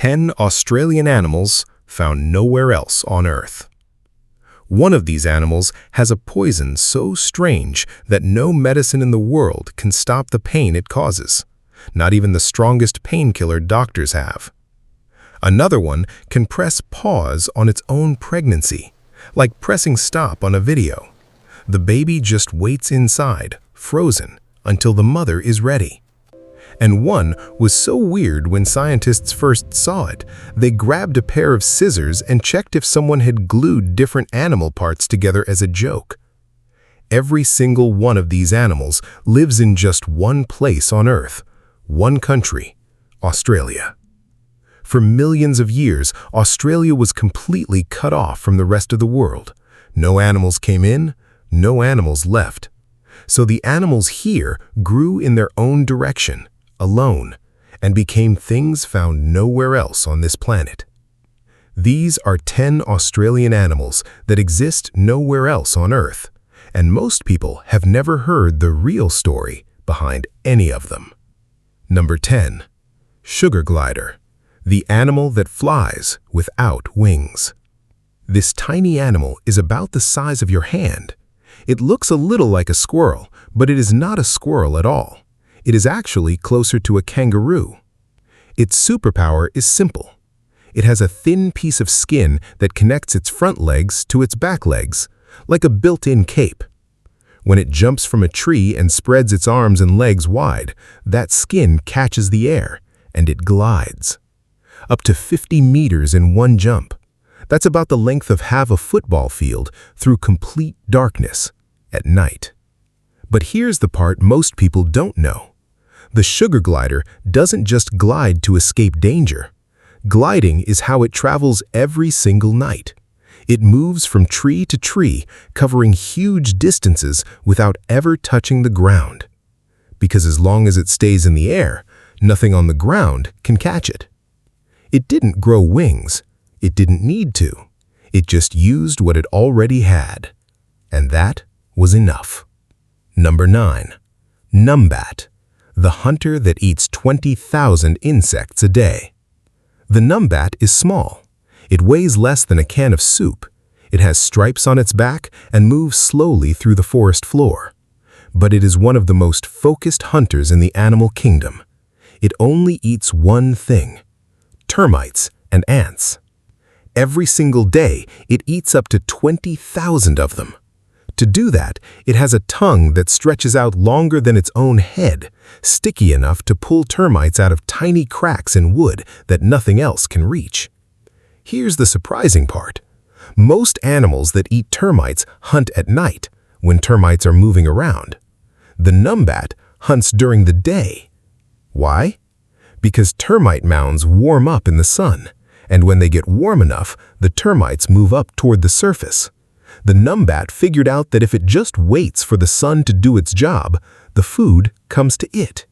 10 Australian animals found nowhere else on Earth. One of these animals has a poison so strange that no medicine in the world can stop the pain it causes, not even the strongest painkiller doctors have. Another one can press pause on its own pregnancy, like pressing stop on a video. The baby just waits inside, frozen, until the mother is ready. And one was so weird when scientists first saw it, they grabbed a pair of scissors and checked if someone had glued different animal parts together as a joke. Every single one of these animals lives in just one place on Earth, one country, Australia. For millions of years, Australia was completely cut off from the rest of the world. No animals came in, no animals left. So the animals here grew in their own direction, alone, and became things found nowhere else on this planet. These are 10 Australian animals that exist nowhere else on Earth, and most people have never heard the real story behind any of them. Number 10. Sugar glider, the animal that flies without wings. This tiny animal is about the size of your hand. It looks a little like a squirrel, but it is not a squirrel at all. It is actually closer to a kangaroo. Its superpower is simple. It has a thin piece of skin that connects its front legs to its back legs, like a built-in cape. When it jumps from a tree and spreads its arms and legs wide, that skin catches the air, and it glides. Up to 50 meters in one jump. That's about the length of half a football field through complete darkness at night. But here's the part most people don't know. The sugar glider doesn't just glide to escape danger. Gliding is how it travels every single night. It moves from tree to tree, covering huge distances without ever touching the ground. Because as long as it stays in the air, nothing on the ground can catch it. It didn't grow wings. It didn't need to. It just used what it already had. And that was enough. Number 9. Numbat, the hunter that eats 20,000 insects a day. The numbat is small. It weighs less than a can of soup. It has stripes on its back and moves slowly through the forest floor. But it is one of the most focused hunters in the animal kingdom. It only eats one thing: termites and ants. Every single day, it eats up to 20,000 of them. To do that, it has a tongue that stretches out longer than its own head, sticky enough to pull termites out of tiny cracks in wood that nothing else can reach. Here's the surprising part. Most animals that eat termites hunt at night, when termites are moving around. The numbat hunts during the day. Why? Because termite mounds warm up in the sun, and when they get warm enough, the termites move up toward the surface. The numbat figured out that if it just waits for the sun to do its job, the food comes to it.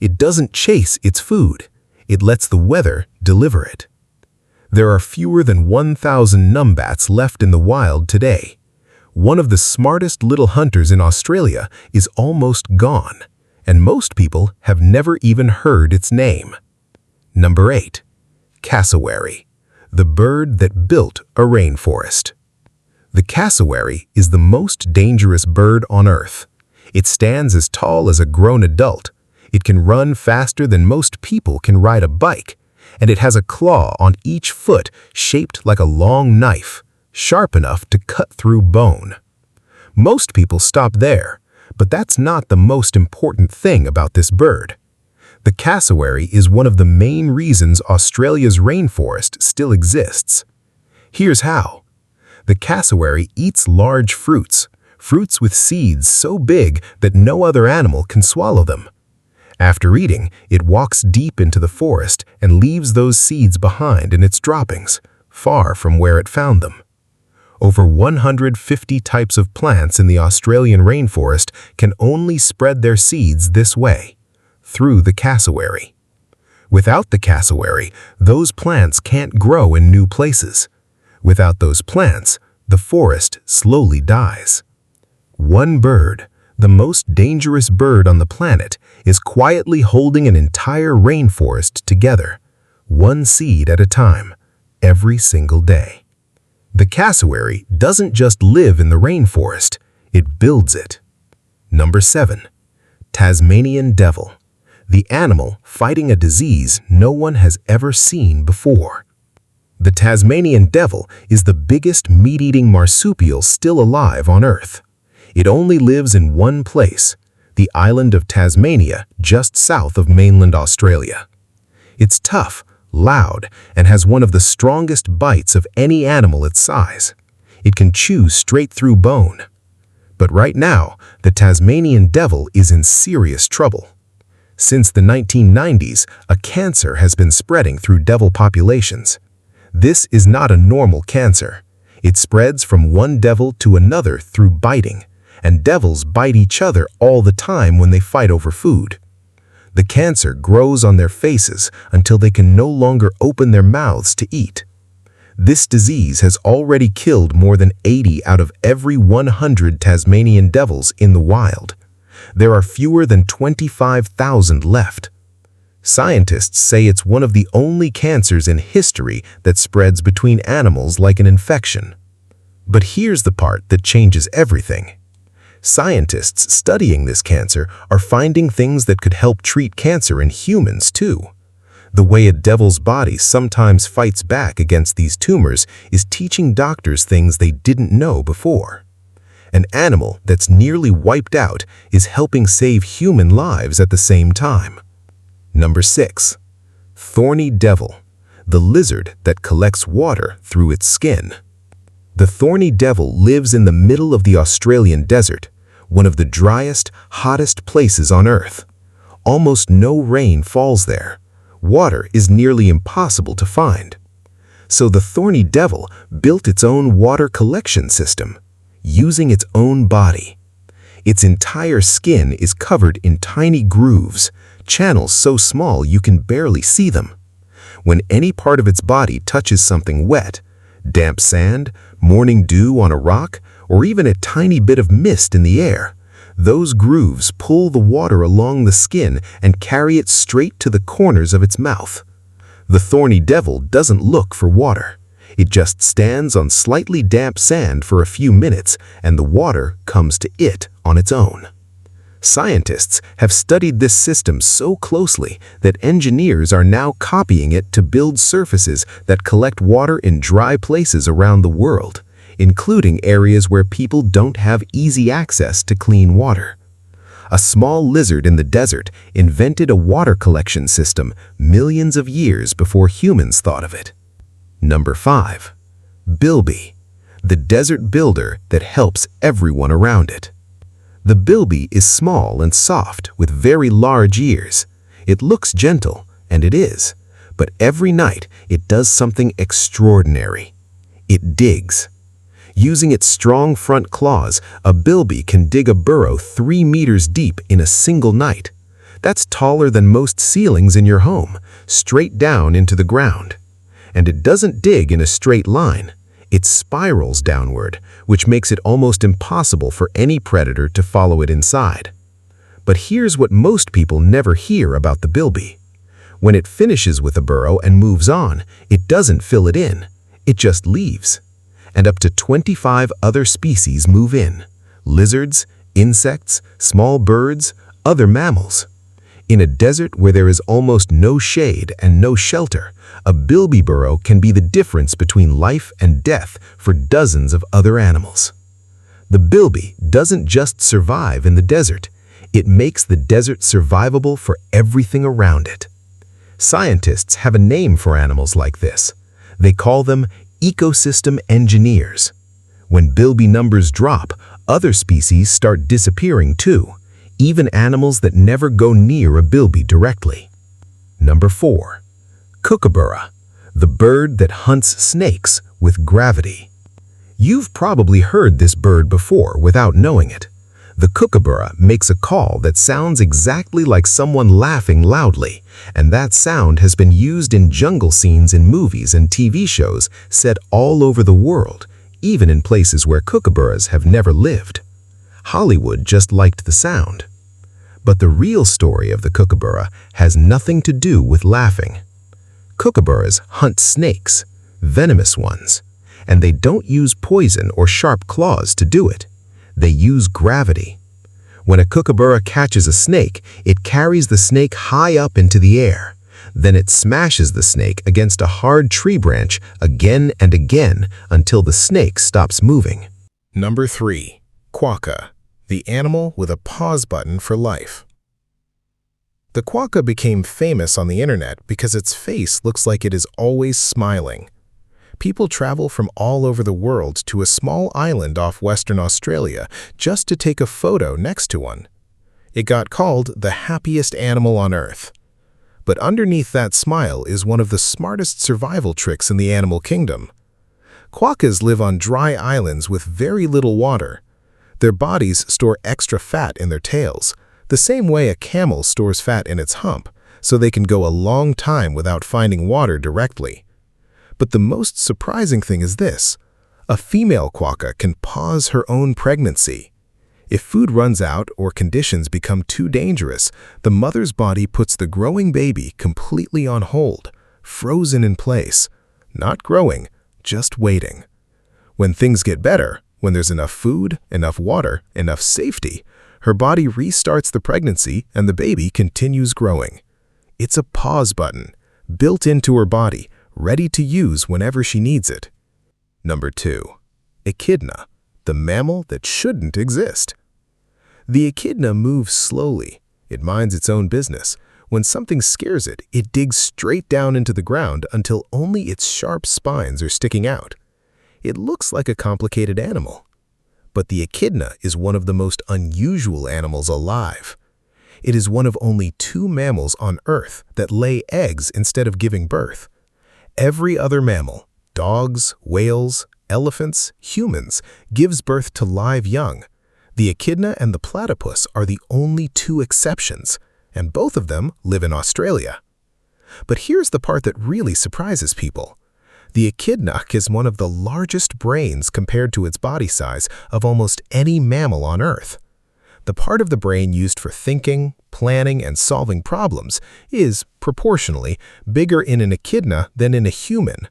It doesn't chase its food. It lets the weather deliver it. There are fewer than 1,000 numbats left in the wild today. One of the smartest little hunters in Australia is almost gone, and most people have never even heard its name. Number 8. Cassowary, the bird that built a rainforest. The cassowary is the most dangerous bird on Earth. It stands as tall as a grown adult. It can run faster than most people can ride a bike, and it has a claw on each foot shaped like a long knife, sharp enough to cut through bone. Most people stop there, but that's not the most important thing about this bird. The cassowary is one of the main reasons Australia's rainforest still exists. Here's how. The cassowary eats large fruits with seeds so big that no other animal can swallow them. After eating, it walks deep into the forest and leaves those seeds behind in its droppings, far from where it found them. Over 150 types of plants in the Australian rainforest can only spread their seeds this way, through the cassowary. Without the cassowary, those plants can't grow in new places. Without those plants, the forest slowly dies. One bird, the most dangerous bird on the planet, is quietly holding an entire rainforest together. one seed at a time, every single day. The cassowary doesn't just live in the rainforest, it builds it. Number 7. Tasmanian Devil, the animal fighting a disease no one has ever seen before. The Tasmanian Devil is the biggest meat-eating marsupial still alive on Earth. It only lives in one place, the island of Tasmania, just south of mainland Australia. It's tough, loud, and has one of the strongest bites of any animal its size. It can chew straight through bone. But right now, the Tasmanian Devil is in serious trouble. Since the 1990s, a cancer has been spreading through devil populations. This is not a normal cancer. It spreads from one devil to another through biting, and devils bite each other all the time when they fight over food. The cancer grows on their faces until they can no longer open their mouths to eat. This disease has already killed more than 80 out of every 100 Tasmanian devils in the wild. There are fewer than 25,000 left. Scientists say it's one of the only cancers in history that spreads between animals like an infection. But here's the part that changes everything. Scientists studying this cancer are finding things that could help treat cancer in humans too. The way a devil's body sometimes fights back against these tumors is teaching doctors things they didn't know before. An animal that's nearly wiped out is helping save human lives at the same time. Number 6. Thorny Devil, the lizard that collects water through its skin. The Thorny Devil lives in the middle of the Australian desert, one of the driest, hottest places on Earth. Almost no rain falls there. Water is nearly impossible to find. So the Thorny Devil built its own water collection system, using its own body. Its entire skin is covered in tiny grooves, channels so small you can barely see them. When any part of its body touches something wet, damp sand, morning dew on a rock, or even a tiny bit of mist in the air, those grooves pull the water along the skin and carry it straight to the corners of its mouth. The Thorny Devil doesn't look for water. It just stands on slightly damp sand for a few minutes, and the water comes to it on its own. Scientists have studied this system so closely that engineers are now copying it to build surfaces that collect water in dry places around the world, including areas where people don't have easy access to clean water. A small lizard in the desert invented a water collection system millions of years before humans thought of it. Number 5. Bilby, the desert builder that helps everyone around it. The bilby is small and soft with very large ears. It looks gentle, and it is, but every night it does something extraordinary. It digs. Using its strong front claws, a bilby can dig a burrow 3 meters deep in a single night. That's taller than most ceilings in your home, straight down into the ground. And it doesn't dig in a straight line. It spirals downward, which makes it almost impossible for any predator to follow it inside. But here's what most people never hear about the bilby. When it finishes with a burrow and moves on, it doesn't fill it in. It just leaves. And up to 25 other species move in: lizards, insects, small birds, other mammals. In a desert where there is almost no shade and no shelter, a bilby burrow can be the difference between life and death for dozens of other animals. The bilby doesn't just survive in the desert, it makes the desert survivable for everything around it. Scientists have a name for animals like this. They call them ecosystem engineers. When bilby numbers drop, other species start disappearing too, even animals that never go near a bilby directly. Number 4. Kookaburra, the bird that hunts snakes with gravity. You've probably heard this bird before without knowing it. The kookaburra makes a call that sounds exactly like someone laughing loudly, and that sound has been used in jungle scenes in movies and TV shows set all over the world, even in places where kookaburras have never lived. Hollywood just liked the sound. But the real story of the kookaburra has nothing to do with laughing. Kookaburras hunt snakes, venomous ones, and they don't use poison or sharp claws to do it. They use gravity. When a kookaburra catches a snake, it carries the snake high up into the air. Then it smashes the snake against a hard tree branch again and again until the snake stops moving. Number 3. Quokka, the animal with a pause button for life. The quokka became famous on the internet because its face looks like it is always smiling. People travel from all over the world to a small island off Western Australia just to take a photo next to one. It got called the happiest animal on Earth. But underneath that smile is one of the smartest survival tricks in the animal kingdom. Quokkas live on dry islands with very little water. Their bodies store extra fat in their tails, the same way a camel stores fat in its hump, so they can go a long time without finding water directly. But the most surprising thing is this: a female quokka can pause her own pregnancy. If food runs out or conditions become too dangerous, the mother's body puts the growing baby completely on hold, frozen in place, not growing, just waiting. When things get better, when there's enough food, enough water, enough safety, her body restarts the pregnancy and the baby continues growing. It's a pause button, built into her body, ready to use whenever she needs it. Number 2. Echidna, the mammal that shouldn't exist. The echidna moves slowly. It minds its own business. When something scares it, it digs straight down into the ground until only its sharp spines are sticking out. It looks like a complicated animal. But the echidna is one of the most unusual animals alive. It is one of only 2 mammals on Earth that lay eggs instead of giving birth. Every other mammal, dogs, whales, elephants, humans, gives birth to live young. The echidna and the platypus are the only 2 exceptions, and both of them live in Australia. But here's the part that really surprises people. The echidna has one of the largest brains compared to its body size of almost any mammal on Earth. The part of the brain used for thinking, planning, and solving problems is, proportionally, bigger in an echidna than in a human.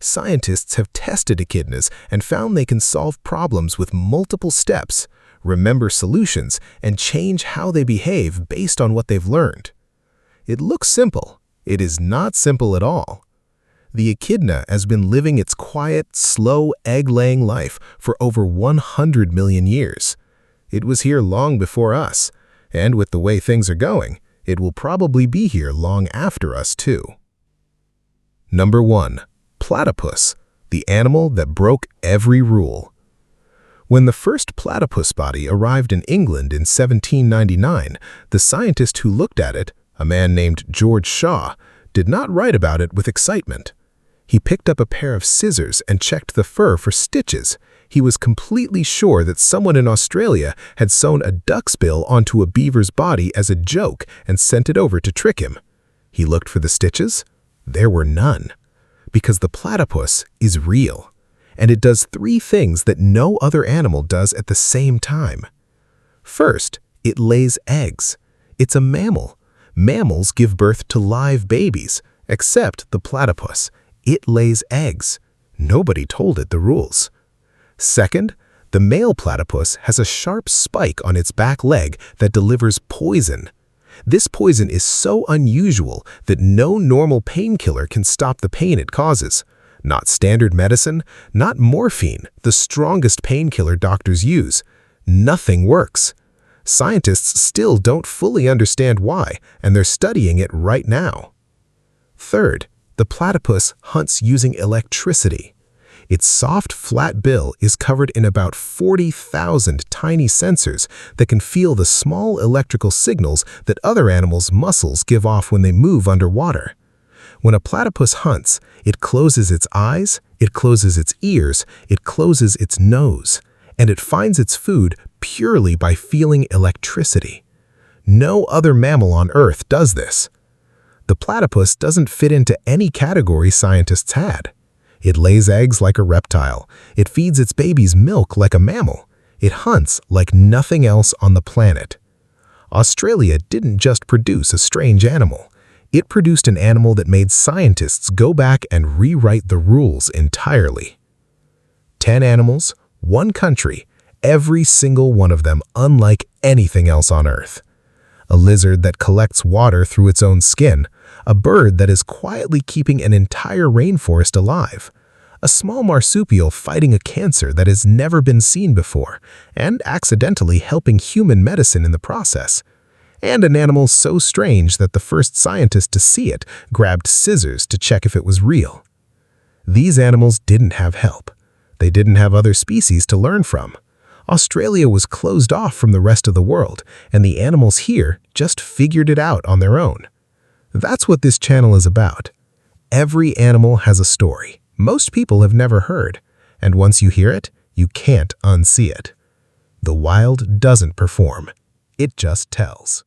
Scientists have tested echidnas and found they can solve problems with multiple steps, remember solutions, and change how they behave based on what they've learned. It looks simple. It is not simple at all. The echidna has been living its quiet, slow, egg-laying life for over 100 million years. It was here long before us, and with the way things are going, it will probably be here long after us too. Number 1. Platypus, the animal that broke every rule. When the first platypus body arrived in England in 1799, the scientist who looked at it, a man named George Shaw, did not write about it with excitement. He picked up a pair of scissors and checked the fur for stitches. He was completely sure that someone in Australia had sewn a duck's bill onto a beaver's body as a joke and sent it over to trick him. He looked for the stitches. There were none. Because the platypus is real, and it does 3 things that no other animal does at the same time. First, it lays eggs. It's a mammal. Mammals give birth to live babies, except the platypus. It lays eggs. Nobody told it the rules. Second, the male platypus has a sharp spike on its back leg that delivers poison. This poison is so unusual that no normal painkiller can stop the pain it causes. Not standard medicine, not morphine, the strongest painkiller doctors use. Nothing works. Scientists still don't fully understand why, and they're studying it right now. Third, the platypus hunts using electricity. Its soft, flat bill is covered in about 40,000 tiny sensors that can feel the small electrical signals that other animals' muscles give off when they move underwater. When a platypus hunts, it closes its eyes, it closes its ears, it closes its nose, and it finds its food purely by feeling electricity. No other mammal on Earth does this. The platypus doesn't fit into any category scientists had. It lays eggs like a reptile. It feeds its babies milk like a mammal. It hunts like nothing else on the planet. Australia didn't just produce a strange animal. It produced an animal that made scientists go back and rewrite the rules entirely. 10 animals, 1 country, every single one of them unlike anything else on Earth. A lizard that collects water through its own skin, a bird that is quietly keeping an entire rainforest alive, a small marsupial fighting a cancer that has never been seen before and accidentally helping human medicine in the process, and an animal so strange that the first scientist to see it grabbed scissors to check if it was real. These animals didn't have help. They didn't have other species to learn from. Australia was closed off from the rest of the world, and the animals here just figured it out on their own. That's what this channel is about. Every animal has a story most people have never heard, and once you hear it, you can't unsee it. The wild doesn't perform. It just tells.